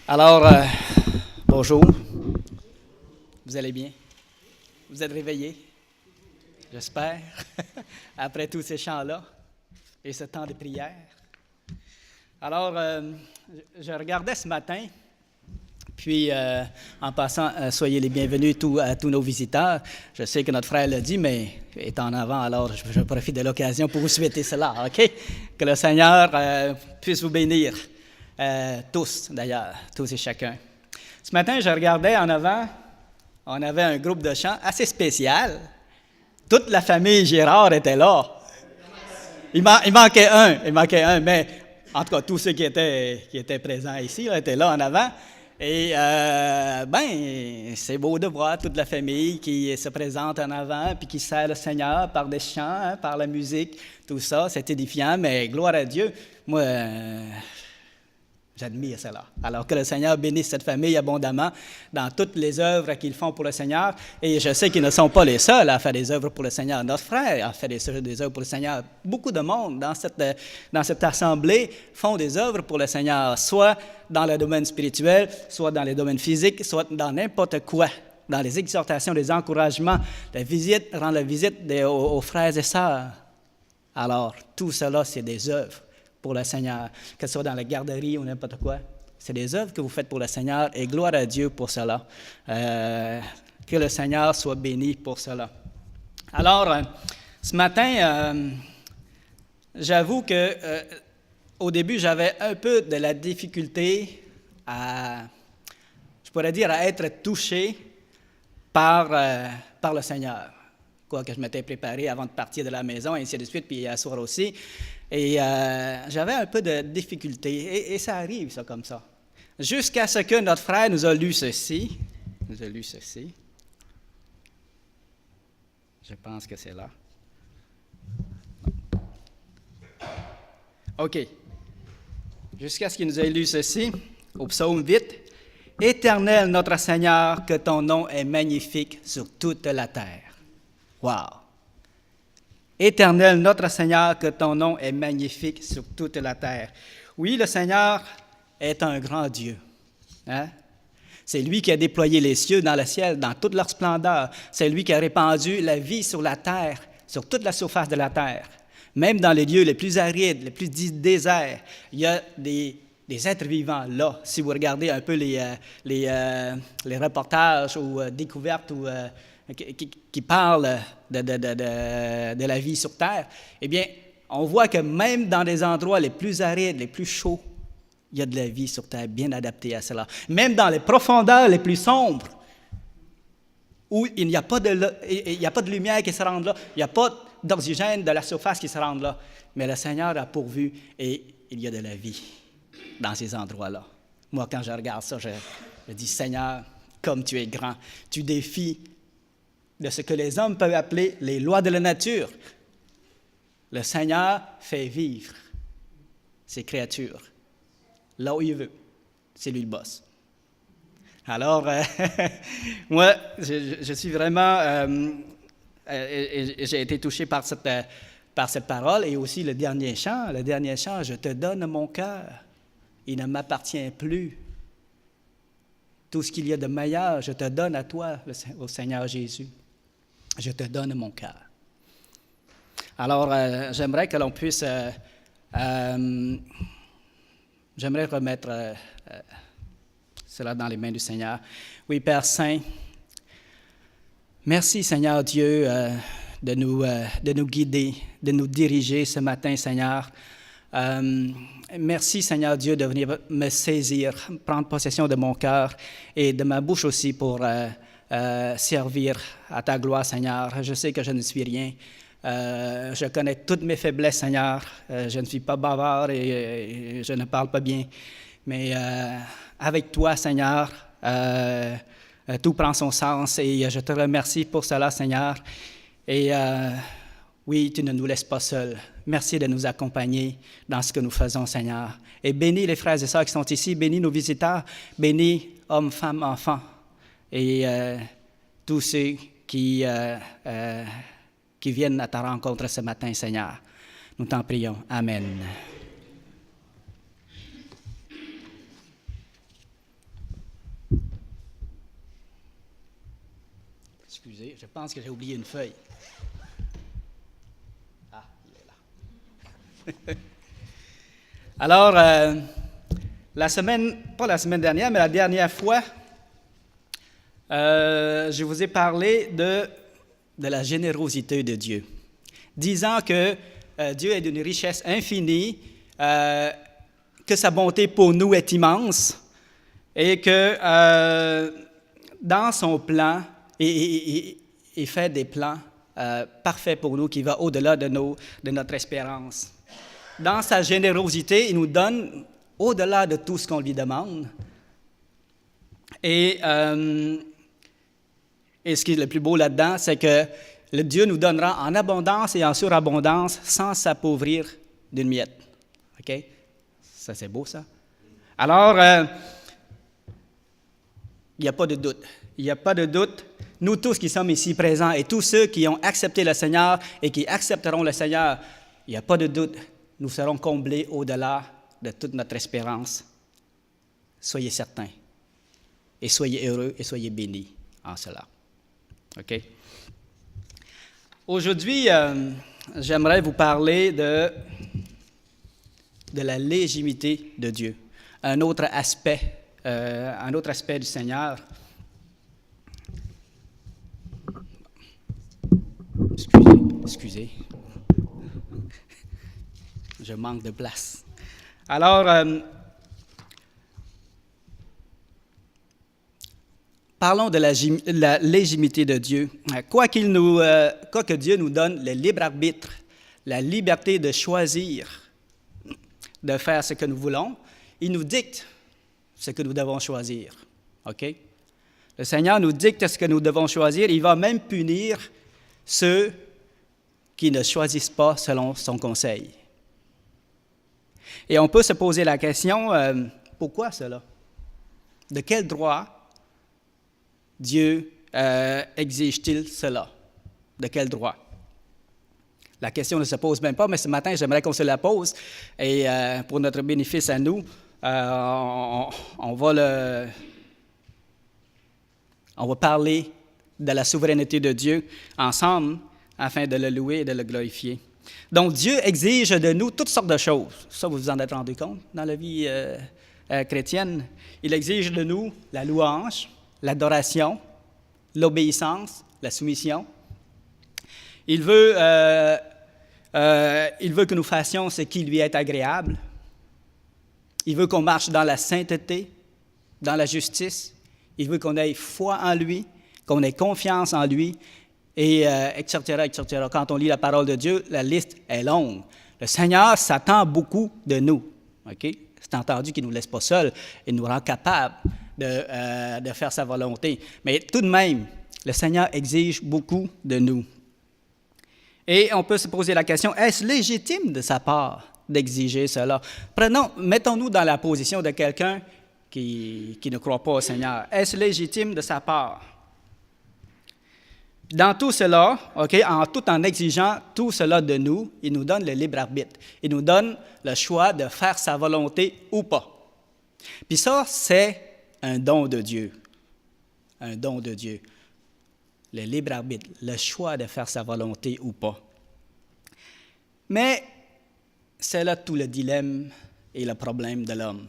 Alors, bonjour. Vous allez bien? Vous êtes réveillés? J'espère. Après tous ces chants-là et ce temps de prière. Alors, je regardais ce matin, puis en passant, soyez les bienvenus à tous nos visiteurs. Je sais que notre frère l'a dit, mais est en avant, alors je profite de l'occasion pour vous souhaiter cela, OK? Que le Seigneur puisse vous bénir. Tous, d'ailleurs, tous et chacun. Ce matin, je regardais en avant, on avait un groupe de chant assez spécial. Toute la famille Girard était là. Il manquait un, mais en tout cas, tous ceux qui étaient présents ici là, étaient là en avant. Et, c'est beau de voir toute la famille qui se présente en avant, puis qui sert le Seigneur par des chants, par la musique, tout ça, c'est édifiant, mais gloire à Dieu. Moi, j'admire cela. Alors que le Seigneur bénisse cette famille abondamment dans toutes les œuvres qu'ils font pour le Seigneur. Et je sais qu'ils ne sont pas les seuls à faire des œuvres pour le Seigneur. Notre frère a fait des œuvres pour le Seigneur. Beaucoup de monde dans cette assemblée font des œuvres pour le Seigneur, soit dans le domaine spirituel, soit dans le domaine physique, soit dans n'importe quoi, dans les exhortations, les encouragements, rendre la visite aux frères et sœurs. Alors, tout cela, c'est des œuvres pour le Seigneur, que ce soit dans la garderie ou n'importe quoi. C'est des œuvres que vous faites pour le Seigneur et gloire à Dieu pour cela. Que le Seigneur soit béni pour cela. Alors, ce matin, j'avoue que au début, j'avais un peu de la difficulté à être touché par le Seigneur. Quoique je m'étais préparé avant de partir de la maison, et ainsi de suite, puis hier soir aussi. Et j'avais un peu de difficulté, et ça arrive, ça, comme ça. Jusqu'à ce que notre frère nous a lu ceci. Je pense que c'est là. OK. Jusqu'à ce qu'il nous ait lu ceci, au psaume 8. « Éternel notre Seigneur, que ton nom est magnifique sur toute la terre. » Wow! Éternel notre Seigneur, que ton nom est magnifique sur toute la terre. Oui, le Seigneur est un grand Dieu. Hein? C'est lui qui a déployé les cieux dans le ciel, dans toute leur splendeur. C'est lui qui a répandu la vie sur la terre, sur toute la surface de la terre. Même dans les lieux les plus arides, les plus déserts, il y a des êtres vivants là. Si vous regardez un peu les reportages ou découvertes ou qui parlent de la vie sur Terre, eh bien, on voit que même dans des endroits les plus arides, les plus chauds, il y a de la vie sur Terre bien adaptée à cela. Même dans les profondeurs les plus sombres, où il n'y a pas de lumière qui se rende là, il n'y a pas d'oxygène de la surface qui se rende là, mais le Seigneur a pourvu et il y a de la vie dans ces endroits-là. Moi, quand je regarde ça, je dis, Seigneur, comme tu es grand, tu défies de ce que les hommes peuvent appeler les lois de la nature. Le Seigneur fait vivre ses créatures là où il veut. C'est lui le boss. Alors, moi, je suis vraiment... j'ai été touché par cette parole et aussi le dernier chant, je te donne mon cœur, il ne m'appartient plus. Tout ce qu'il y a de meilleur, je te donne à toi, au Seigneur Jésus. Je te donne mon cœur. Alors, j'aimerais que l'on puisse... j'aimerais remettre cela dans les mains du Seigneur. Oui, Père Saint, merci, Seigneur Dieu, de nous guider, de nous diriger ce matin, Seigneur. Merci, Seigneur Dieu, de venir me saisir, prendre possession de mon cœur et de ma bouche aussi pour servir à ta gloire, Seigneur. Je sais que je ne suis rien. Je connais toutes mes faiblesses, Seigneur. Je ne suis pas bavard et je ne parle pas bien. Mais avec toi, Seigneur, tout prend son sens et je te remercie pour cela, Seigneur. Et oui, tu ne nous laisses pas seuls. Merci de nous accompagner dans ce que nous faisons, Seigneur. Et bénis les frères et sœurs qui sont ici, bénis nos visiteurs, bénis hommes, femmes, enfants et tous ceux qui viennent à ta rencontre ce matin, Seigneur. Nous t'en prions. Amen. Excusez, je pense que j'ai oublié une feuille. Ah, il est là. Alors, pas la semaine dernière, mais la dernière fois, je vous ai parlé de la générosité de Dieu, disant que Dieu est d'une richesse infinie, que sa bonté pour nous est immense et que dans son plan, il fait des plans parfaits pour nous qui vont au-delà de notre espérance. Dans sa générosité, il nous donne au-delà de tout ce qu'on lui demande. Et ce qui est le plus beau là-dedans, c'est que le Dieu nous donnera en abondance et en surabondance sans s'appauvrir d'une miette. OK? Ça, c'est beau, ça? Alors, il n'y a pas de doute. Il n'y a pas de doute. Nous tous qui sommes ici présents et tous ceux qui ont accepté le Seigneur et qui accepteront le Seigneur, il n'y a pas de doute. Nous serons comblés au-delà de toute notre espérance. Soyez certains. Et soyez heureux et soyez bénis en cela. OK? Aujourd'hui, j'aimerais vous parler de la légitimité de Dieu. Un autre aspect du Seigneur. Excusez. Je manque de place. Alors, parlons de la légitimité de Dieu. Quoique Dieu nous donne le libre arbitre, la liberté de choisir, de faire ce que nous voulons, il nous dicte ce que nous devons choisir. OK? Le Seigneur nous dicte ce que nous devons choisir. Il va même punir ceux qui ne choisissent pas selon son conseil. Et on peut se poser la question, pourquoi cela? De quel droit Dieu exige-t-il cela? De quel droit? La question ne se pose même pas, mais ce matin, j'aimerais qu'on se la pose. Et pour notre bénéfice à nous, on va parler de la souveraineté de Dieu ensemble afin de le louer et de le glorifier. Donc, Dieu exige de nous toutes sortes de choses. Ça, vous vous en êtes rendu compte dans la vie chrétienne. Il exige de nous la louange, l'adoration, l'obéissance, la soumission. Il veut que nous fassions ce qui lui est agréable. Il veut qu'on marche dans la sainteté, dans la justice. Il veut qu'on ait foi en lui, qu'on ait confiance en lui, et etc., etc. Quand on lit la parole de Dieu, la liste est longue. Le Seigneur s'attend beaucoup de nous. Okay? C'est entendu qu'il ne nous laisse pas seuls et nous rend capables de faire sa volonté. Mais tout de même, le Seigneur exige beaucoup de nous. Et on peut se poser la question, est-ce légitime de sa part d'exiger cela? Mettons-nous dans la position de quelqu'un qui ne croit pas au Seigneur. Est-ce légitime de sa part? Dans tout cela, tout en exigeant tout cela de nous, il nous donne le libre arbitre. Il nous donne le choix de faire sa volonté ou pas. Puis ça, c'est un don de Dieu. Un don de Dieu. Le libre arbitre, le choix de faire sa volonté ou pas. Mais c'est là tout le dilemme et le problème de l'homme.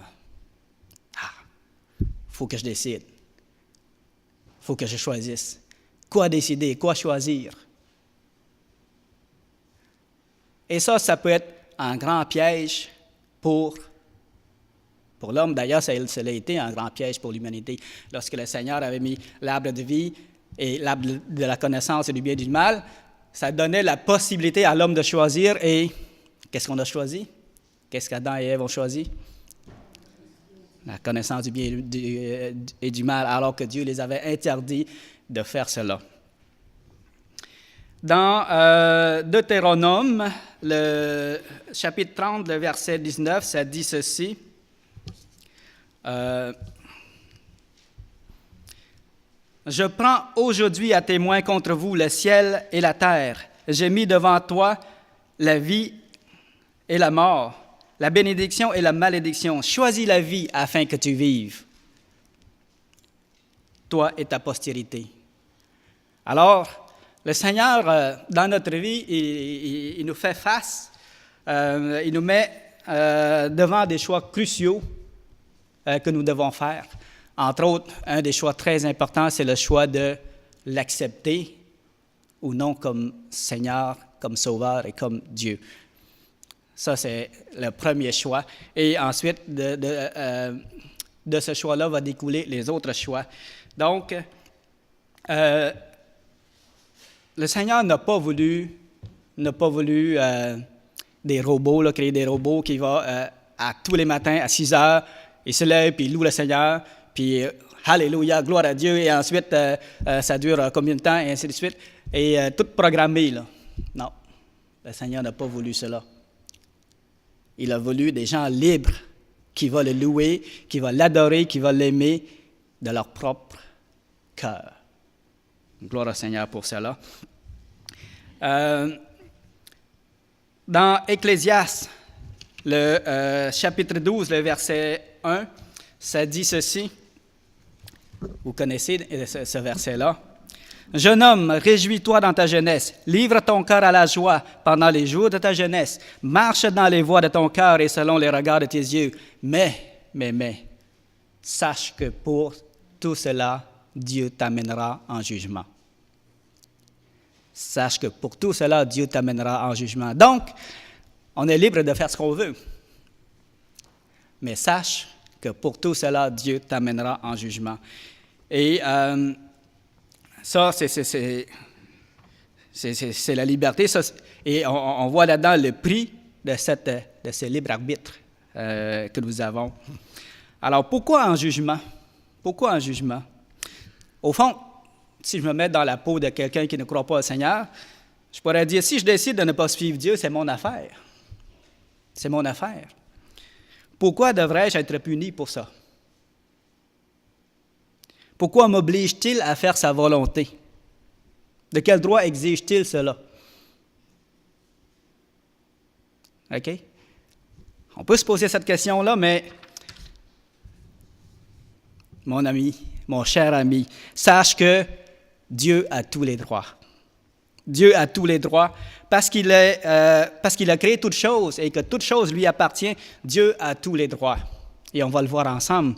Il faut que je décide. Il faut que je choisisse. Quoi décider, quoi choisir. Et ça peut être un grand piège pour l'homme. D'ailleurs, ça a été un grand piège pour l'humanité. Lorsque le Seigneur avait mis l'arbre de vie et l'arbre de la connaissance et du bien et du mal, ça donnait la possibilité à l'homme de choisir. Et qu'est-ce qu'on a choisi? Qu'est-ce qu'Adam et Ève ont choisi? La connaissance du bien et du mal, alors que Dieu les avait interdits de faire cela. Dans Deutéronome, le chapitre 30, le verset 19, ça dit ceci. Je prends aujourd'hui à témoin contre vous le ciel et la terre. J'ai mis devant toi la vie et la mort, la bénédiction et la malédiction. Choisis la vie afin que tu vives, toi et ta postérité. Alors, le Seigneur, dans notre vie, il nous fait face, il nous met devant des choix cruciaux que nous devons faire. Entre autres, un des choix très importants, c'est le choix de l'accepter ou non comme Seigneur, comme Sauveur et comme Dieu. Ça, c'est le premier choix. Et ensuite, de ce choix-là va découler les autres choix. Donc, le Seigneur n'a pas voulu des robots, là, créer des robots qui vont à tous les matins à 6 heures, ils se lèvent, puis ils louent le Seigneur, puis Alléluia, gloire à Dieu, et ensuite, ça dure combien de temps, et ainsi de suite, et tout programmé, là. Non, le Seigneur n'a pas voulu cela. Il a voulu des gens libres qui vont le louer, qui vont l'adorer, qui vont l'aimer de leur propre cœur. Gloire au Seigneur pour cela. Dans Ecclésiaste, le chapitre 12, le verset 1, ça dit ceci. Vous connaissez ce verset-là. « Jeune homme, réjouis-toi dans ta jeunesse, livre ton cœur à la joie pendant les jours de ta jeunesse, marche dans les voies de ton cœur et selon les regards de tes yeux. Mais, sache que pour tout cela, Dieu t'amènera en jugement. » Sache que pour tout cela, Dieu t'amènera en jugement. Donc, on est libre de faire ce qu'on veut. Mais sache que pour tout cela, Dieu t'amènera en jugement. Et ça, c'est la liberté. Ça, et on voit là-dedans le prix de ce libre arbitre que nous avons. Alors, pourquoi en jugement? Pourquoi en jugement? Au fond, si je me mets dans la peau de quelqu'un qui ne croit pas au Seigneur, je pourrais dire, si je décide de ne pas suivre Dieu, c'est mon affaire. C'est mon affaire. Pourquoi devrais-je être puni pour ça? Pourquoi m'oblige-t-il à faire sa volonté? De quel droit exige-t-il cela? OK? On peut se poser cette question-là, mais mon ami, mon cher ami, sache que Dieu a tous les droits. Dieu a tous les droits parce qu'il a créé toutes choses et que toute chose lui appartient. Dieu a tous les droits. Et on va le voir ensemble.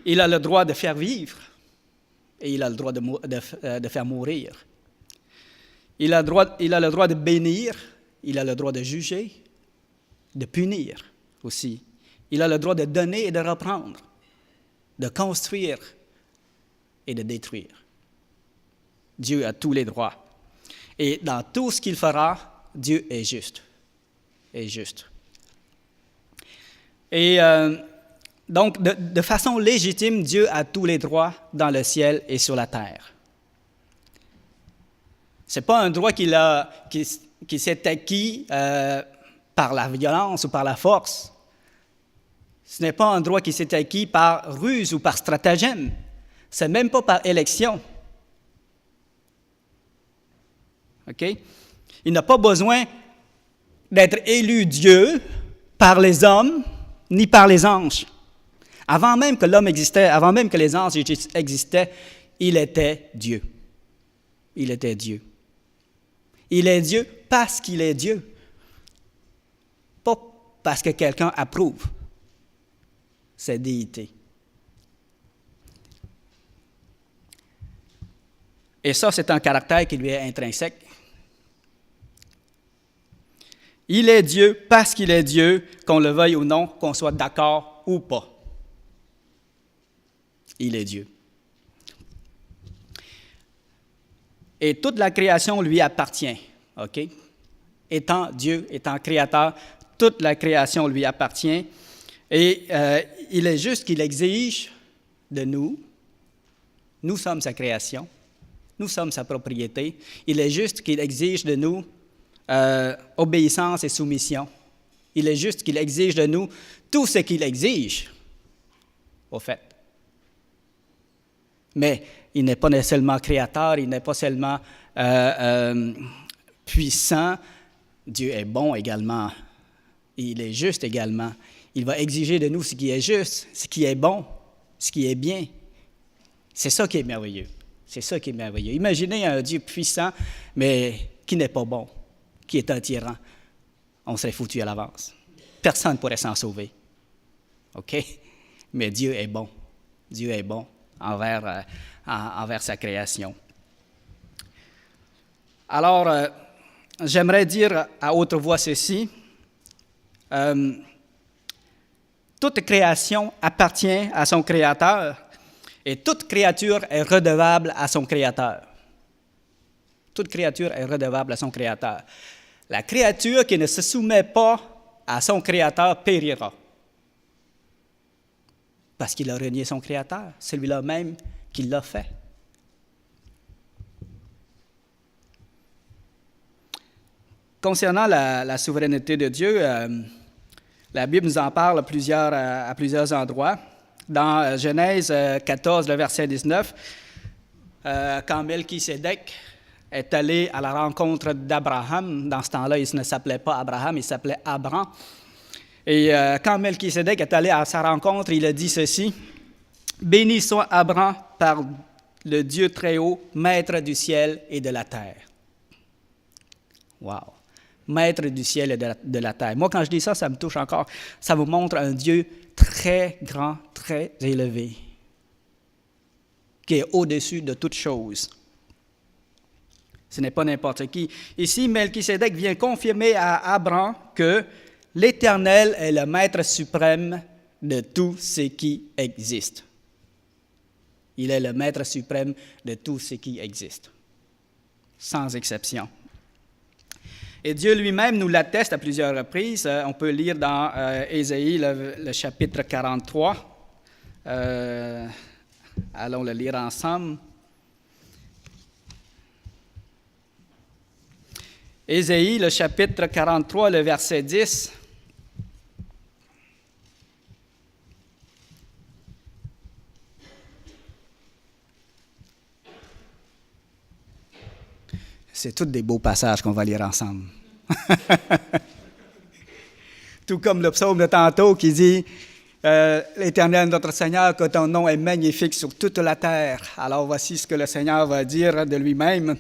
Il a le droit de faire vivre et il a le droit de faire mourir. Il a le droit de bénir, il a le droit de juger, de punir aussi. Il a le droit de donner et de reprendre, de construire et de détruire. Dieu a tous les droits. Et dans tout ce qu'il fera, Dieu est juste. Est juste. Et donc, de façon légitime, Dieu a tous les droits dans le ciel et sur la terre. Ce n'est pas un droit qui s'est acquis par la violence ou par la force. Ce n'est pas un droit qui s'est acquis par ruse ou par stratagème. Ce n'est même pas par élection. OK? Il n'a pas besoin d'être élu Dieu par les hommes ni par les anges. Avant même que l'homme existait, avant même que les anges existaient, il était Dieu. Il était Dieu. Il est Dieu parce qu'il est Dieu. Pas parce que quelqu'un approuve sa déité. Et ça, c'est un caractère qui lui est intrinsèque. Il est Dieu parce qu'il est Dieu, qu'on le veuille ou non, qu'on soit d'accord ou pas. Il est Dieu. Et toute la création lui appartient, OK? Étant Dieu, étant créateur, toute la création lui appartient. Et il est juste qu'il exige de nous, nous sommes sa création, nous sommes sa propriété, il est juste qu'il exige de nous obéissance et soumission. Il est juste qu'il exige de nous tout ce qu'il exige, au fait. Mais il n'est pas seulement créateur, il n'est pas seulement puissant, Dieu est bon également, il est juste également. Il va exiger de nous ce qui est juste, ce qui est bon, ce qui est bien. C'est ça qui est merveilleux. C'est ça qui est merveilleux. Imaginez un Dieu puissant, mais qui n'est pas bon, qui est un tyran. On serait foutu à l'avance. Personne ne pourrait s'en sauver. OK? Mais Dieu est bon. Dieu est bon envers sa création. Alors, j'aimerais dire à haute voix ceci. Toute création appartient à son Créateur et toute créature est redevable à son Créateur. Toute créature est redevable à son Créateur. La créature qui ne se soumet pas à son Créateur périra. Parce qu'il a renié son Créateur, celui-là même qui l'a fait. Concernant la souveraineté de Dieu, la Bible nous en parle à plusieurs endroits. Dans Genèse 14, le verset 19, quand Melchisédek est allé à la rencontre d'Abraham, dans ce temps-là, il ne s'appelait pas Abraham, il s'appelait Abram. Et quand Melchisédek est allé à sa rencontre, il a dit ceci, « Béni soit Abram par le Dieu très haut, maître du ciel et de la terre. » Wow! Maître du ciel et de la terre. Moi, quand je dis ça, ça me touche encore. Ça vous montre un Dieu très grand, très élevé, qui est au-dessus de toute chose. Ce n'est pas n'importe qui. Ici, Melchisédek vient confirmer à Abram que l'Éternel est le maître suprême de tout ce qui existe. Il est le maître suprême de tout ce qui existe, sans exception. Et Dieu lui-même nous l'atteste à plusieurs reprises. On peut lire dans Ésaïe, le chapitre 43. Allons le lire ensemble. Ésaïe, le chapitre 43, le verset 10. C'est tous des beaux passages qu'on va lire ensemble. Tout comme le psaume de tantôt qui dit L'Éternel, notre Seigneur, que ton nom est magnifique sur toute la terre. Alors voici ce que le Seigneur va dire de lui-même.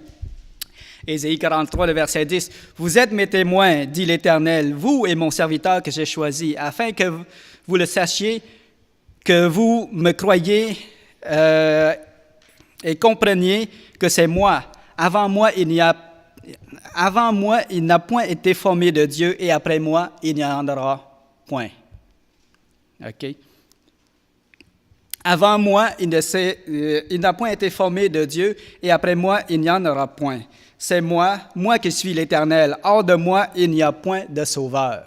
Ésaïe 43, le verset 10. Vous êtes mes témoins, dit l'Éternel, vous et mon serviteur que j'ai choisi, afin que vous le sachiez, que vous me croyiez et compreniez que c'est moi. Avant moi, il n'a point été formé de Dieu, et après moi, il n'y en aura point. OK? Avant moi, il n'a point été formé de Dieu, et après moi, il n'y en aura point. C'est moi qui suis l'Éternel. Hors de moi, il n'y a point de sauveur.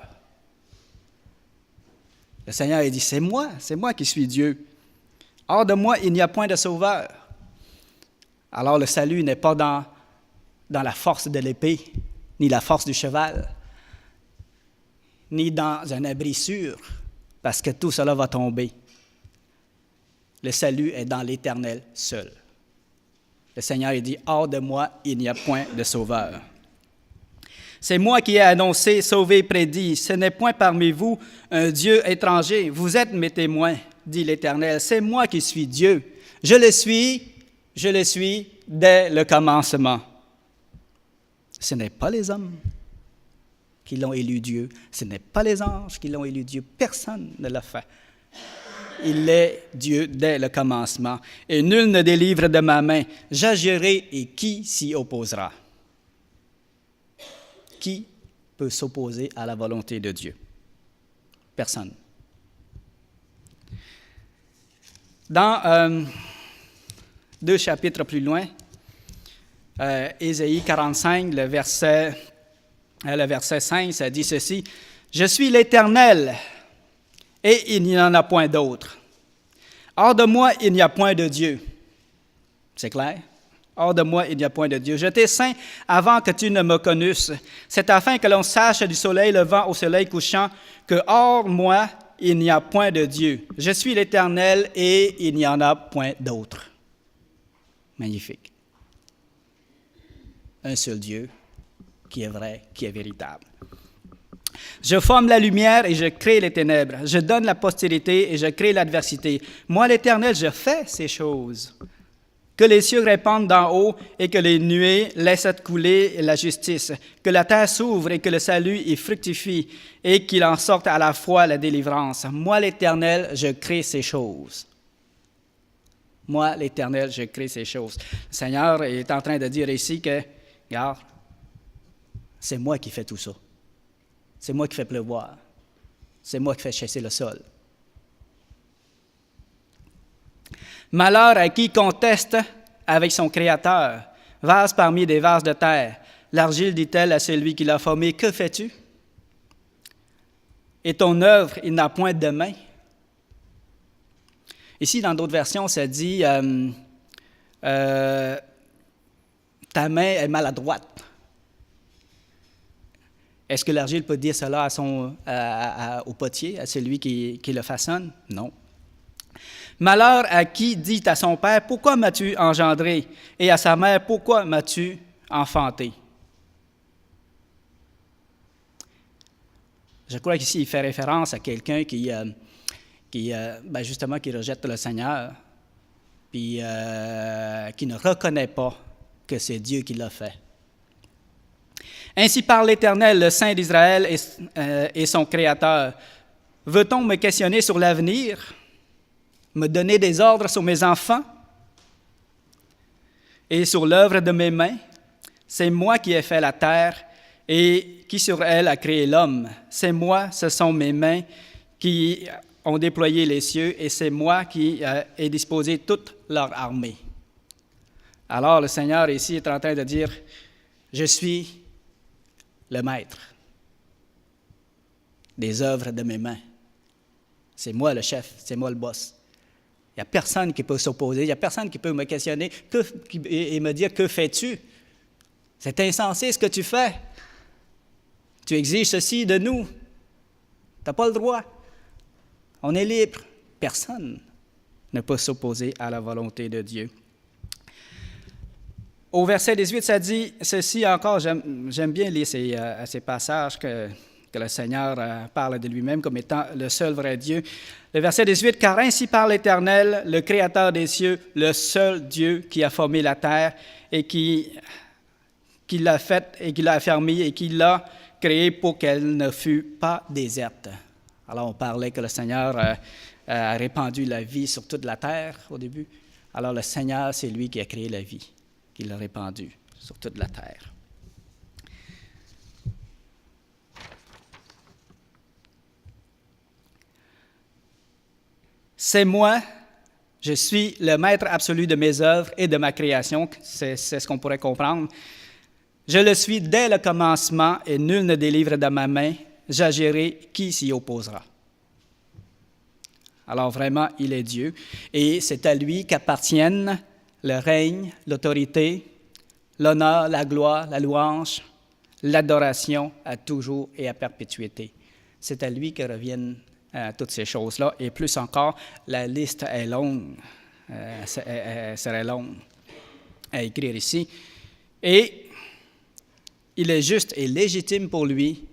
Le Seigneur a dit, c'est moi qui suis Dieu. Hors de moi, il n'y a point de sauveur. Alors le salut n'est pas dans la force de l'épée, ni la force du cheval, ni dans un abri sûr, parce que tout cela va tomber. Le salut est dans l'Éternel seul. Le Seigneur a dit, hors de moi, il n'y a point de sauveur. C'est moi qui ai annoncé, sauvé, prédit. Ce n'est point parmi vous un Dieu étranger. Vous êtes mes témoins, dit l'Éternel. C'est moi qui suis Dieu. Je le suis dès le commencement. Ce n'est pas les hommes qui l'ont élu Dieu. Ce n'est pas les anges qui l'ont élu Dieu. Personne ne l'a fait. Il est Dieu dès le commencement. Et nul ne délivre de ma main. J'agirai et qui s'y opposera? Qui peut s'opposer à la volonté de Dieu? Personne. Dans 2 chapitres plus loin, Ésaïe 45, le verset 5, ça dit ceci. « Je suis l'Éternel, et il n'y en a point d'autre. Hors de moi, il n'y a point de Dieu. » C'est clair? Hors de moi, il n'y a point de Dieu. Je t'ai saint avant que tu ne me connusses. C'est afin que l'on sache du soleil levant au soleil couchant que hors moi, il n'y a point de Dieu. Je suis l'Éternel, et il n'y en a point d'autre. Magnifique. Un seul Dieu qui est vrai, qui est véritable. Je forme la lumière et je crée les ténèbres. Je donne la postérité et je crée l'adversité. Moi, l'Éternel, je fais ces choses. Que les cieux répandent d'en haut et que les nuées laissent couler la justice. Que la terre s'ouvre et que le salut y fructifie et qu'il en sorte à la fois la délivrance. Moi, l'Éternel, je crée ces choses. Moi, l'Éternel, je crée ces choses. Le Seigneur est en train de dire ici que, regarde, c'est moi qui fais tout ça. C'est moi qui fais pleuvoir. C'est moi qui fais chasser le sol. Malheur à qui conteste avec son Créateur, vase parmi des vases de terre. L'argile dit-elle à celui qui l'a formé, que fais-tu? Et ton œuvre, il n'a point de main. Ici, dans d'autres versions, ça dit ta main est maladroite. Est-ce que l'argile peut dire cela au potier, à celui qui le façonne? Non. Malheur à qui dit à son père, « Pourquoi m'as-tu engendré? » Et à sa mère, « Pourquoi m'as-tu enfanté? » Je crois qu'ici, il fait référence à quelqu'un qui rejette le Seigneur, puis qui ne reconnaît pas que c'est Dieu qui l'a fait. Ainsi parle l'Éternel, le Saint d'Israël et son Créateur. Veut-on me questionner sur l'avenir? Me donner des ordres sur mes enfants et sur l'œuvre de mes mains? C'est moi qui ai fait la terre et qui sur elle a créé l'homme. C'est moi, ce sont mes mains qui ont déployé les cieux et c'est moi qui ai disposé toute leur armée. Alors le Seigneur ici est en train de dire, je suis le maître des œuvres de mes mains. C'est moi le chef, c'est moi le boss. Il n'y a personne qui peut s'opposer, il n'y a personne qui peut me questionner et me dire « Que fais-tu? C'est insensé ce que tu fais. Tu exiges ceci de nous. Tu n'as pas le droit. On est libre. » Personne ne peut s'opposer à la volonté de Dieu. Au verset 18, ça dit ceci encore, j'aime bien lire ces passages que le Seigneur parle de lui-même comme étant le seul vrai Dieu. Le verset 18, « Car ainsi parle l'Éternel, le Créateur des cieux, le seul Dieu qui a formé la terre et qui l'a faite et qui l'a affermie et qui l'a créée pour qu'elle ne fût pas déserte. » Alors on parlait que le Seigneur a répandu la vie sur toute la terre au début. Alors le Seigneur, c'est lui qui a créé la vie, qui l'a répandue sur toute la terre. C'est moi, je suis le maître absolu de mes œuvres et de ma création, c'est ce qu'on pourrait comprendre. Je le suis dès le commencement et nul ne délivre de ma main, j'agirai, qui s'y opposera? Alors vraiment, il est Dieu et c'est à lui qu'appartiennent le règne, l'autorité, l'honneur, la gloire, la louange, l'adoration à toujours et à perpétuité. C'est à lui que reviennent toutes ces choses-là. Et plus encore, la liste est longue, serait longue à écrire ici. Et il est juste et légitime pour lui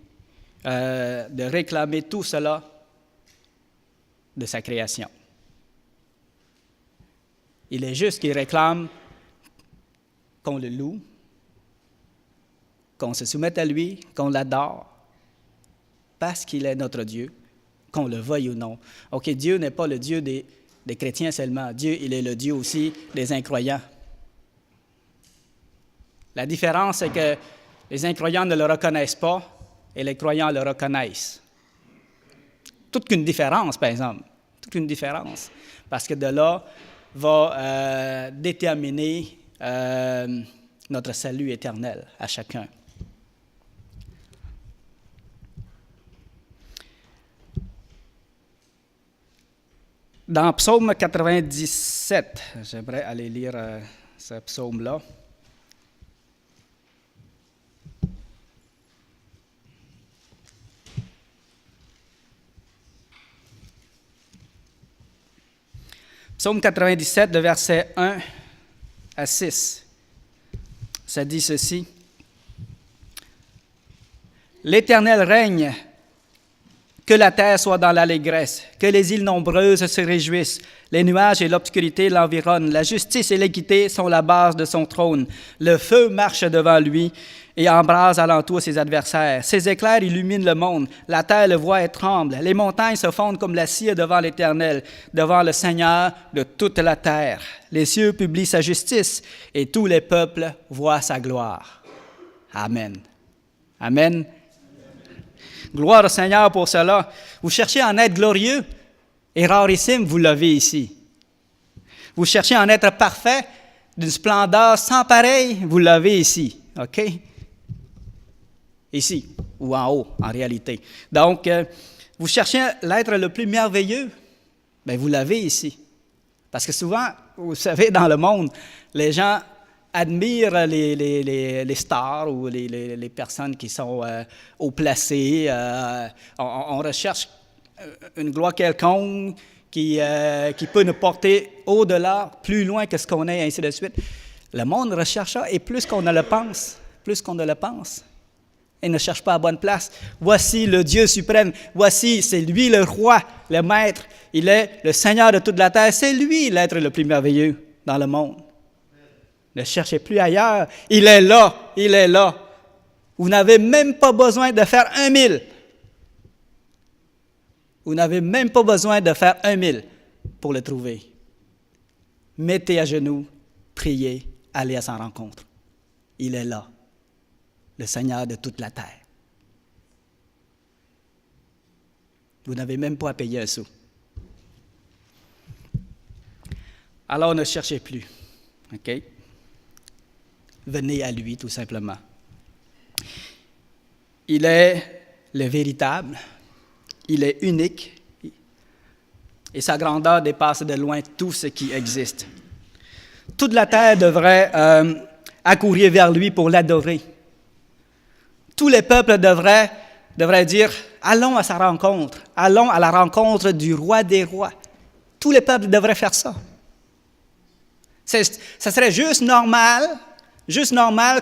de réclamer tout cela de sa création. Il est juste qu'il réclame qu'on le loue, qu'on se soumette à lui, qu'on l'adore, parce qu'il est notre Dieu, qu'on le veuille ou non. OK, Dieu n'est pas le Dieu des chrétiens seulement. Dieu, il est le Dieu aussi des incroyants. La différence, c'est que les incroyants ne le reconnaissent pas et les croyants le reconnaissent. Toute qu'une différence, par exemple. Toute une différence. Parce que de là va déterminer notre salut éternel à chacun. Dans Psaume 97, j'aimerais aller lire ce psaume-là. Psaume 97, de versets 1 à 6. Ça dit ceci. « L'Éternel règne Que la terre soit dans l'allégresse, que les îles nombreuses se réjouissent. Les nuages et l'obscurité l'environnent. La justice et l'équité sont la base de son trône. Le feu marche devant lui et embrase alentour ses adversaires. Ses éclairs illuminent le monde. La terre le voit et tremble. Les montagnes se fondent comme la cire devant l'Éternel, devant le Seigneur de toute la terre. Les cieux publient sa justice et tous les peuples voient sa gloire. Amen. Amen. Gloire au Seigneur pour cela. Vous cherchez à en être glorieux et rarissime, vous l'avez ici. Vous cherchez à en être parfait, d'une splendeur sans pareil, vous l'avez ici. OK? Ici, ou en haut, en réalité. Donc, vous cherchez l'être le plus merveilleux, bien, vous l'avez ici. Parce que souvent, vous savez, dans le monde, les gens admirent les stars ou les personnes qui sont haut placées. On recherche une gloire quelconque qui peut nous porter au-delà, plus loin que ce qu'on est, et ainsi de suite. Le monde recherche ça, et plus qu'on ne le pense, il ne cherche pas à bonne place. Voici le Dieu suprême, voici, c'est lui le roi, le maître, il est le Seigneur de toute la terre, c'est lui l'être le plus merveilleux dans le monde. Ne cherchez plus ailleurs. Il est là. Il est là. Vous n'avez même pas besoin de faire 1 000. Vous n'avez même pas besoin de faire 1 000 pour le trouver. Mettez à genoux, priez, allez à sa rencontre. Il est là, le Seigneur de toute la terre. Vous n'avez même pas à payer un sou. Alors ne cherchez plus. OK? Venez à lui, tout simplement. Il est le véritable, il est unique, et sa grandeur dépasse de loin tout ce qui existe. Toute la terre devrait accourir vers lui pour l'adorer. Tous les peuples devraient dire, allons à sa rencontre, allons à la rencontre du roi des rois. Tous les peuples devraient faire ça. Ça serait juste normal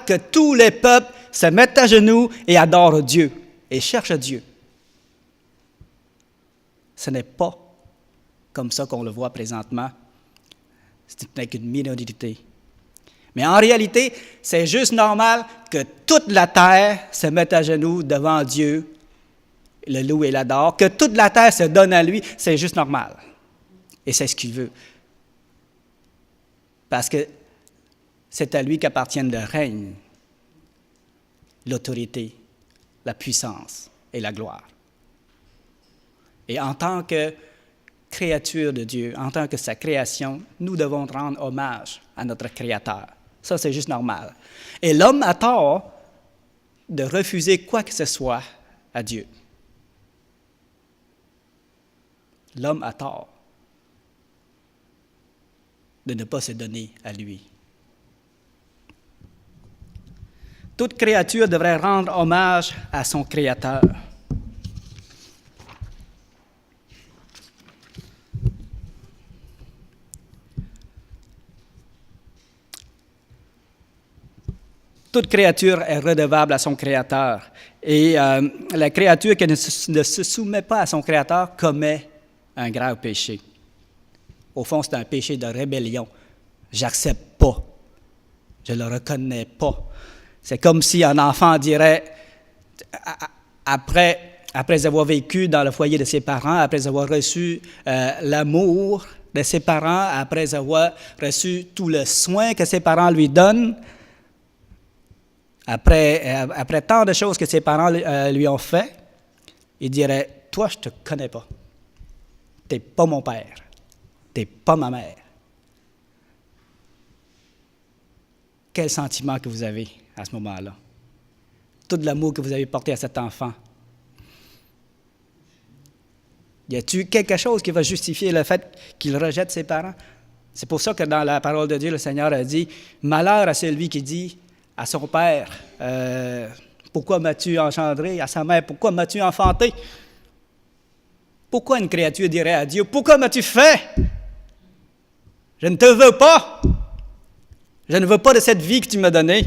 que tous les peuples se mettent à genoux et adorent Dieu et cherchent Dieu. Ce n'est pas comme ça qu'on le voit présentement. Ce n'est qu'une minorité. Mais en réalité, c'est juste normal que toute la terre se mette à genoux devant Dieu, le loue et l'adore, que toute la terre se donne à lui, c'est juste normal. Et c'est ce qu'il veut. Parce que c'est à lui qu'appartiennent le règne, l'autorité, la puissance et la gloire. Et en tant que créature de Dieu, en tant que sa création, nous devons rendre hommage à notre Créateur. Ça, c'est juste normal. Et l'homme a tort de refuser quoi que ce soit à Dieu. L'homme a tort de ne pas se donner à lui. Toute créature devrait rendre hommage à son Créateur. Toute créature est redevable à son Créateur. Et la créature qui ne se soumet pas à son Créateur commet un grave péché. Au fond, c'est un péché de rébellion. J'accepte pas. Je le reconnais pas. C'est comme si un enfant dirait, après avoir vécu dans le foyer de ses parents, après avoir reçu l'amour de ses parents, après avoir reçu tout le soin que ses parents lui donnent, après tant de choses que ses parents lui ont fait, il dirait, toi, je ne te connais pas. Tu n'es pas mon père. Tu n'es pas ma mère. Quel sentiment que vous avez à ce moment-là? Tout l'amour que vous avez porté à cet enfant. Y a-t-il quelque chose qui va justifier le fait qu'il rejette ses parents? C'est pour ça que dans la parole de Dieu, le Seigneur a dit, « Malheur à celui qui dit à son père, pourquoi m'as-tu engendré? À sa mère, pourquoi m'as-tu enfanté? » Pourquoi une créature dirait à Dieu, « Pourquoi m'as-tu fait? Je ne te veux pas. Je ne veux pas de cette vie que tu m'as donnée. »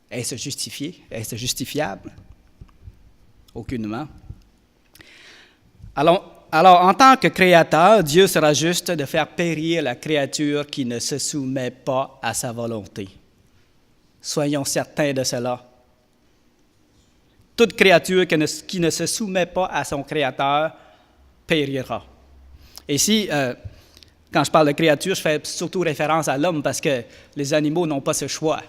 Est-ce justifié? Est-ce justifiable? Aucunement. Alors, en tant que créateur, Dieu sera juste de faire périr la créature qui ne se soumet pas à sa volonté. Soyons certains de cela. Toute créature qui ne se soumet pas à son Créateur périra. Et ici, quand je parle de créature, je fais surtout référence à l'homme parce que les animaux n'ont pas ce choix.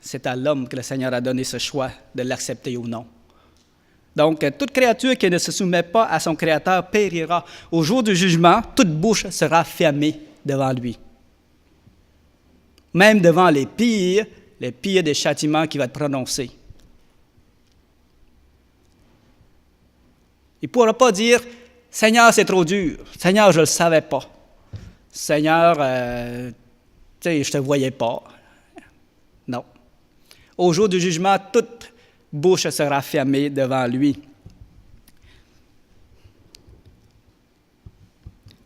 C'est à l'homme que le Seigneur a donné ce choix de l'accepter ou non. Donc, toute créature qui ne se soumet pas à son Créateur périra. Au jour du jugement, toute bouche sera fermée devant lui. Même devant les pires des châtiments qui vont être prononcés. Il ne pourra pas dire « Seigneur, c'est trop dur. Seigneur, je ne le savais pas. Seigneur, je ne te voyais pas. » Non. Au jour du jugement, toute bouche sera fermée devant lui.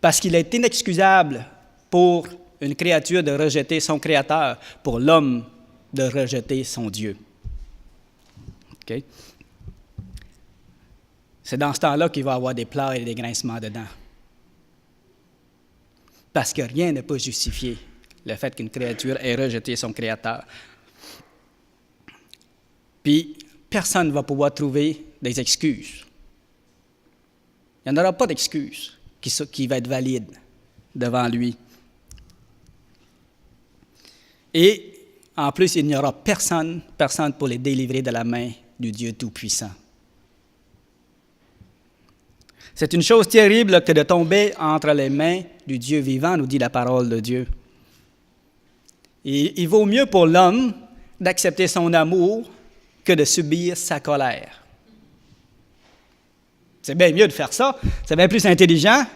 Parce qu'il est inexcusable pour une créature de rejeter son Créateur, pour l'homme de rejeter son Dieu. Okay? C'est dans ce temps-là qu'il va y avoir des pleurs et des grincements dedans. Parce que rien ne peut justifier le fait qu'une créature ait rejeté son Créateur. Puis, personne ne va pouvoir trouver des excuses. Il n'y en aura pas d'excuses qui va être valide devant lui. Et en plus, il n'y aura personne pour les délivrer de la main du Dieu Tout-Puissant. C'est une chose terrible que de tomber entre les mains du Dieu vivant, nous dit la parole de Dieu. Et il vaut mieux pour l'homme d'accepter son amour que de subir sa colère. C'est bien mieux de faire ça, c'est bien plus intelligent.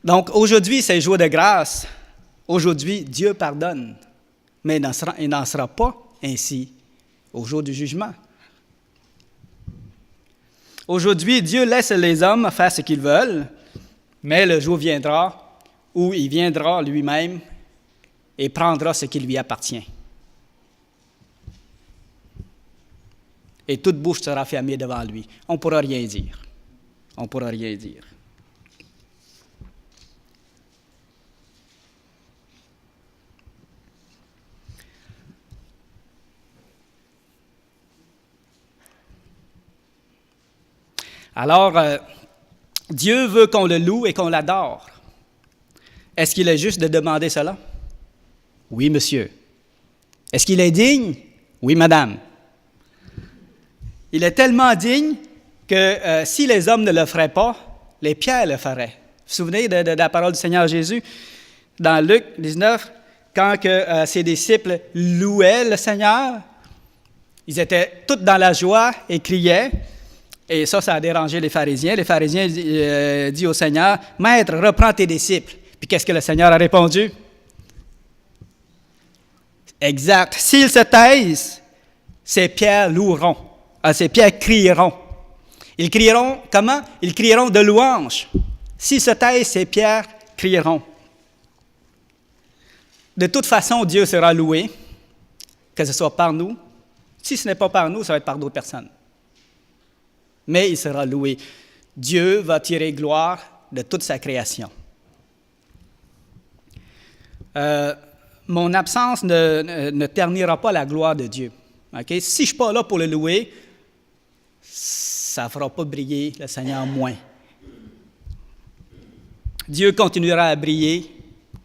Donc aujourd'hui, c'est jour de grâce. Aujourd'hui, Dieu pardonne, mais il n'en sera pas ainsi au jour du jugement. Aujourd'hui, Dieu laisse les hommes faire ce qu'ils veulent, mais le jour viendra où il viendra lui-même et prendra ce qui lui appartient. Et toute bouche sera fermée devant lui. On ne pourra rien dire. On ne pourra rien dire. Alors, Dieu veut qu'on le loue et qu'on l'adore. Est-ce qu'il est juste de demander cela? Oui, monsieur. Est-ce qu'il est digne? Oui, madame. Il est tellement digne que si les hommes ne le feraient pas, les pierres le feraient. Vous vous souvenez de la parole du Seigneur Jésus dans Luc 19, quand ses disciples louaient le Seigneur, ils étaient tous dans la joie et criaient. Et ça a dérangé les pharisiens. Les pharisiens disent au Seigneur, « Maître, reprends tes disciples. » Puis qu'est-ce que le Seigneur a répondu? Exact. S'ils se taisent, ces pierres loueront. Ces pierres crieront. Ils crieront comment? Ils crieront de louange. S'ils se taisent, ces pierres crieront. De toute façon, Dieu sera loué, que ce soit par nous. Si ce n'est pas par nous, ça va être par d'autres personnes. Mais il sera loué. Dieu va tirer gloire de toute sa création. Mon absence ne ternira pas la gloire de Dieu. Okay? Si je ne suis pas là pour le louer, ça ne fera pas briller le Seigneur moins. Dieu continuera à briller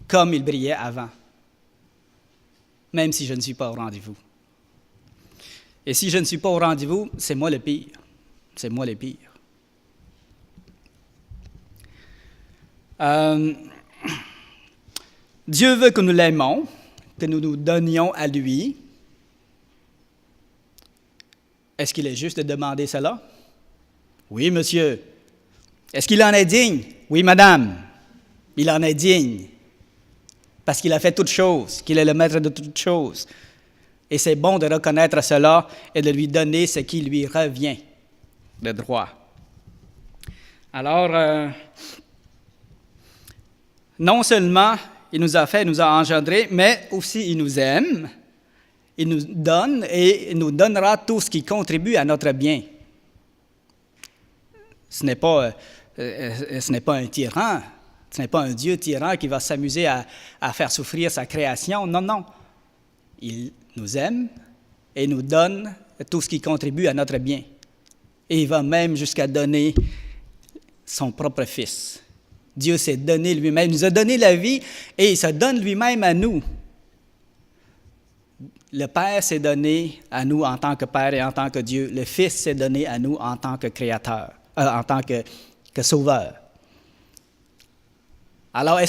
comme il brillait avant, même si je ne suis pas au rendez-vous. Et si je ne suis pas au rendez-vous, c'est moi le pire. C'est moi le pire. Dieu veut que nous l'aimons, que nous nous donnions à lui. Est-ce qu'il est juste de demander cela? Oui, monsieur. Est-ce qu'il en est digne? Oui, madame. Il en est digne. Parce qu'il a fait toutes choses, qu'il est le maître de toutes choses. Et c'est bon de reconnaître cela et de lui donner ce qui lui revient de droit. Alors, non seulement il nous a fait, il nous a engendrés, mais aussi il nous aime, il nous donne et il nous donnera tout ce qui contribue à notre bien. Ce n'est pas un tyran, ce n'est pas un Dieu tyran qui va s'amuser à faire souffrir sa création. Non, non. Il nous aime et nous donne tout ce qui contribue à notre bien. Et il va même jusqu'à donner son propre Fils. Dieu s'est donné lui-même, il nous a donné la vie et il se donne lui-même à nous. Le Père s'est donné à nous en tant que Père et en tant que Dieu. Le Fils s'est donné à nous en tant que Créateur, en tant que Sauveur. Alors,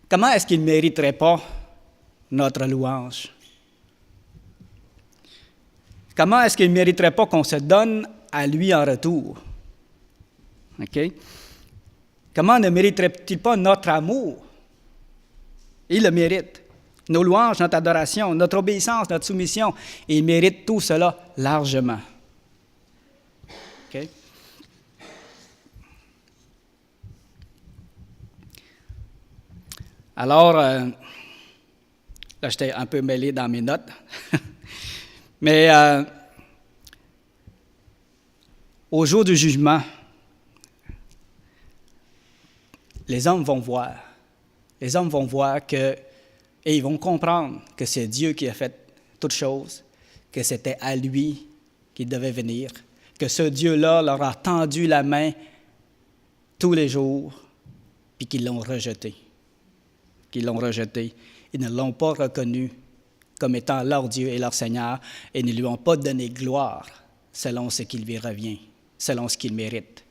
comment est-ce qu'il ne mériterait pas notre louange? Comment est-ce qu'il ne mériterait pas qu'on se donne à lui en retour? OK? Comment ne mériterait-il pas notre amour? Il le mérite. Nos louanges, notre adoration, notre obéissance, notre soumission, il mérite tout cela largement. OK? Alors, là, j'étais un peu mêlé dans mes notes. Mais au jour du jugement, les hommes vont voir. Les hommes vont voir et ils vont comprendre que c'est Dieu qui a fait toutes choses, que c'était à lui qu'il devait venir, que ce Dieu-là leur a tendu la main tous les jours, puis qu'ils l'ont rejeté. Ils ne l'ont pas reconnu comme étant leur Dieu et leur Seigneur, et ne lui ont pas donné gloire selon ce qui lui revient, selon ce qu'il mérite,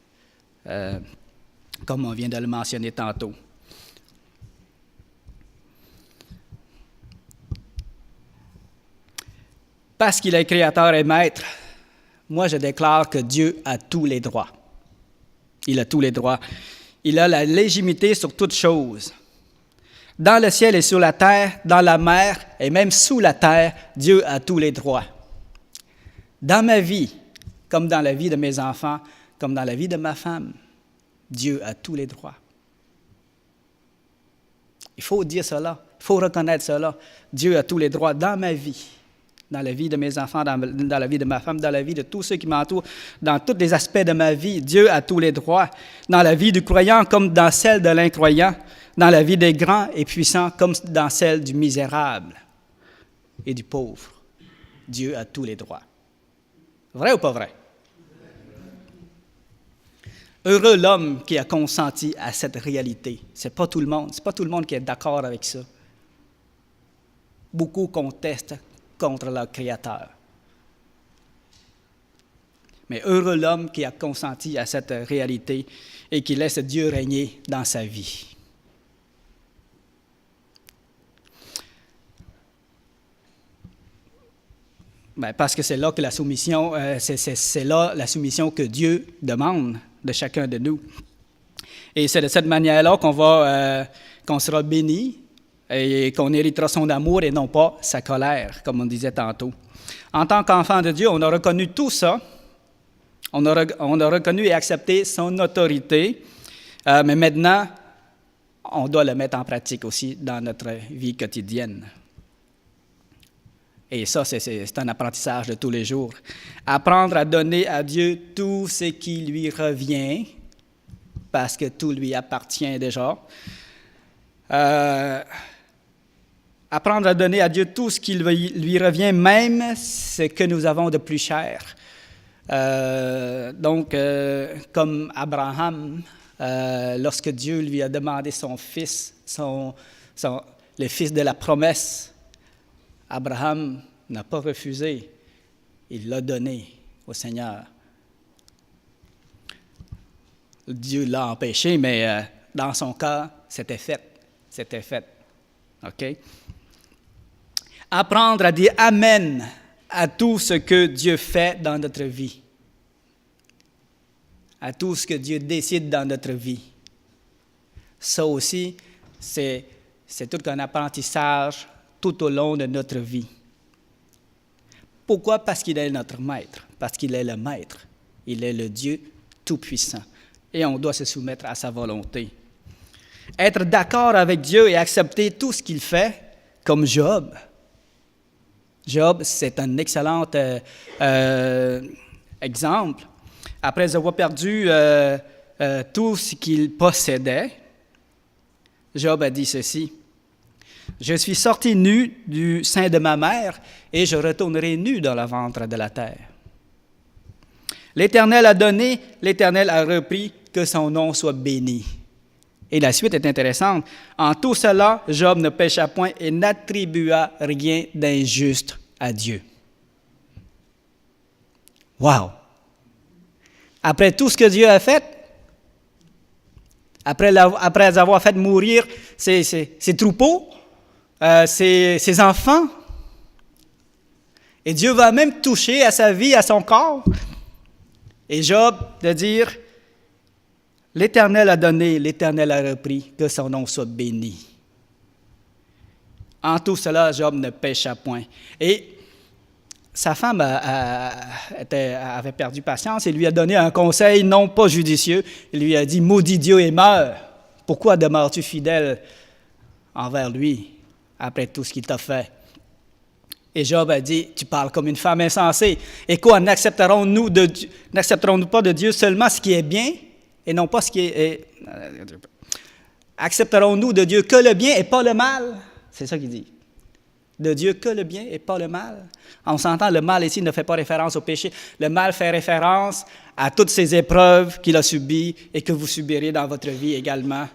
comme on vient de le mentionner tantôt. Parce qu'il est créateur et maître, moi je déclare que Dieu a tous les droits. Il a tous les droits. Il a la légitimité sur toute chose. Dans le ciel et sur la terre, dans la mer et même sous la terre, Dieu a tous les droits. Dans ma vie, comme dans la vie de mes enfants, comme dans la vie de ma femme, Dieu a tous les droits. Il faut dire cela, il faut reconnaître cela. Dieu a tous les droits dans ma vie, dans la vie de mes enfants, dans la vie de ma femme, dans la vie de tous ceux qui m'entourent, dans tous les aspects de ma vie. Dieu a tous les droits, dans la vie du croyant comme dans celle de l'incroyant, dans la vie des grands et puissants comme dans celle du misérable et du pauvre. Dieu a tous les droits. Vrai ou pas vrai? Heureux l'homme qui a consenti à cette réalité. C'est pas tout le monde qui est d'accord avec ça. Beaucoup contestent contre leur Créateur. Mais heureux l'homme qui a consenti à cette réalité et qui laisse Dieu régner dans sa vie. Bien, parce que c'est là que la soumission, c'est là la soumission que Dieu demande de chacun de nous. Et c'est de cette manière-là qu'on sera béni et qu'on héritera son amour et non pas sa colère, comme on disait tantôt. En tant qu'enfant de Dieu, on a reconnu tout ça. On a reconnu et accepté son autorité, mais maintenant, on doit le mettre en pratique aussi dans notre vie quotidienne. Et ça, c'est un apprentissage de tous les jours. Apprendre à donner à Dieu tout ce qui lui revient, parce que tout lui appartient déjà. Apprendre à donner à Dieu tout ce qui lui revient, même ce que nous avons de plus cher. Comme Abraham, lorsque Dieu lui a demandé son fils, le fils de la promesse, Abraham n'a pas refusé, il l'a donné au Seigneur. Dieu l'a empêché, mais dans son cas, c'était fait. OK? Apprendre à dire Amen à tout ce que Dieu fait dans notre vie, à tout ce que Dieu décide dans notre vie. Ça aussi, c'est tout un apprentissage tout au long de notre vie. Pourquoi? Parce qu'il est notre maître, parce qu'il est le maître. Il est le Dieu tout-puissant. Et on doit se soumettre à sa volonté. Être d'accord avec Dieu et accepter tout ce qu'il fait, comme Job. Job, c'est un excellent exemple. Après avoir perdu tout ce qu'il possédait, Job a dit ceci: « Je suis sorti nu du sein de ma mère et je retournerai nu dans le ventre de la terre. L'Éternel a donné, l'Éternel a repris, que son nom soit béni. » Et la suite est intéressante. « En tout cela, Job ne pécha point et n'attribua rien d'injuste à Dieu. » Wow! Après tout ce que Dieu a fait, après avoir fait mourir ses troupeaux, ses enfants, et Dieu va même toucher à sa vie, à son corps. Et Job de dire, l'Éternel a donné, l'Éternel a repris, que son nom soit béni. En tout cela, Job ne pécha point. Et sa femme avait perdu patience et lui a donné un conseil non pas judicieux. Il lui a dit, maudis Dieu et meurs. Pourquoi demeures-tu fidèle envers lui après tout ce qu'il t'a fait? Et Job a dit, tu parles comme une femme insensée. Et quoi, n'accepterons-nous pas de Dieu seulement ce qui est bien et non pas ce qui est... accepterons-nous de Dieu que le bien et pas le mal? C'est ça qu'il dit. De Dieu que le bien et pas le mal. On s'entend, le mal ici ne fait pas référence au péché. Le mal fait référence à toutes ces épreuves qu'il a subies et que vous subirez dans votre vie également.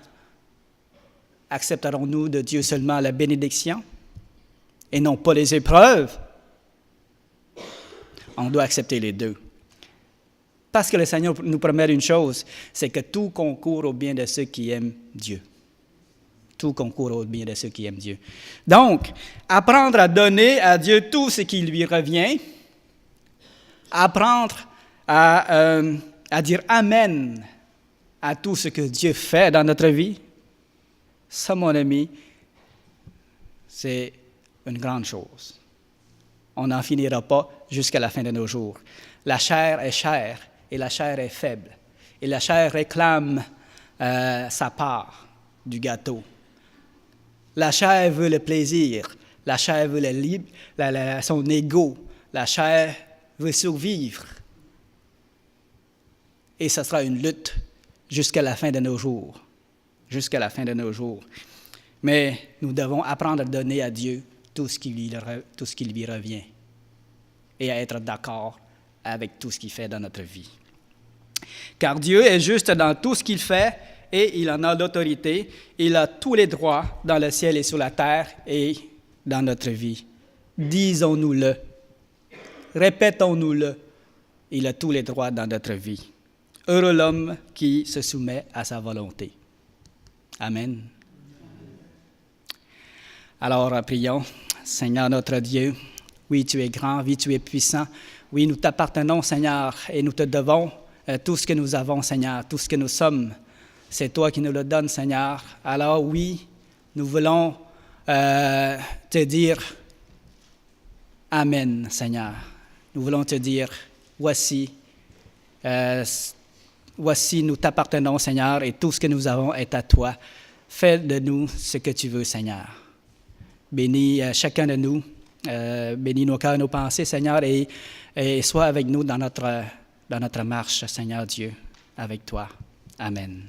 Accepterons-nous de Dieu seulement la bénédiction et non pas les épreuves? On doit accepter les deux. Parce que le Seigneur nous promet une chose, c'est que tout concourt au bien de ceux qui aiment Dieu. Tout concourt au bien de ceux qui aiment Dieu. Donc, apprendre à donner à Dieu tout ce qui lui revient, apprendre à dire Amen à tout ce que Dieu fait dans notre vie, ça, mon ami, c'est une grande chose. On n'en finira pas jusqu'à la fin de nos jours. La chair est chère et la chair est faible. Et la chair réclame sa part du gâteau. La chair veut le plaisir, la chair veut son ego, la chair veut survivre. Et ce sera une lutte jusqu'à la fin de nos jours. Jusqu'à la fin de nos jours. Mais nous devons apprendre à donner à Dieu tout ce qui lui revient et à être d'accord avec tout ce qu'il fait dans notre vie. Car Dieu est juste dans tout ce qu'il fait et il en a l'autorité. Il a tous les droits dans le ciel et sur la terre et dans notre vie. Disons-nous-le. Répétons-nous-le. Il a tous les droits dans notre vie. Heureux l'homme qui se soumet à sa volonté. Amen. Alors, prions. Seigneur notre Dieu, oui, tu es grand, oui, tu es puissant. Oui, nous t'appartenons, Seigneur, et nous te devons tout ce que nous avons, Seigneur, tout ce que nous sommes. C'est toi qui nous le donnes, Seigneur. Alors, oui, nous voulons te dire Amen, Seigneur. Nous voulons te dire, voici, nous t'appartenons, Seigneur, et tout ce que nous avons est à toi. Fais de nous ce que tu veux, Seigneur. Bénis chacun de nous, bénis nos cœurs et nos pensées, Seigneur, et sois avec nous dans notre marche, Seigneur Dieu, avec toi. Amen.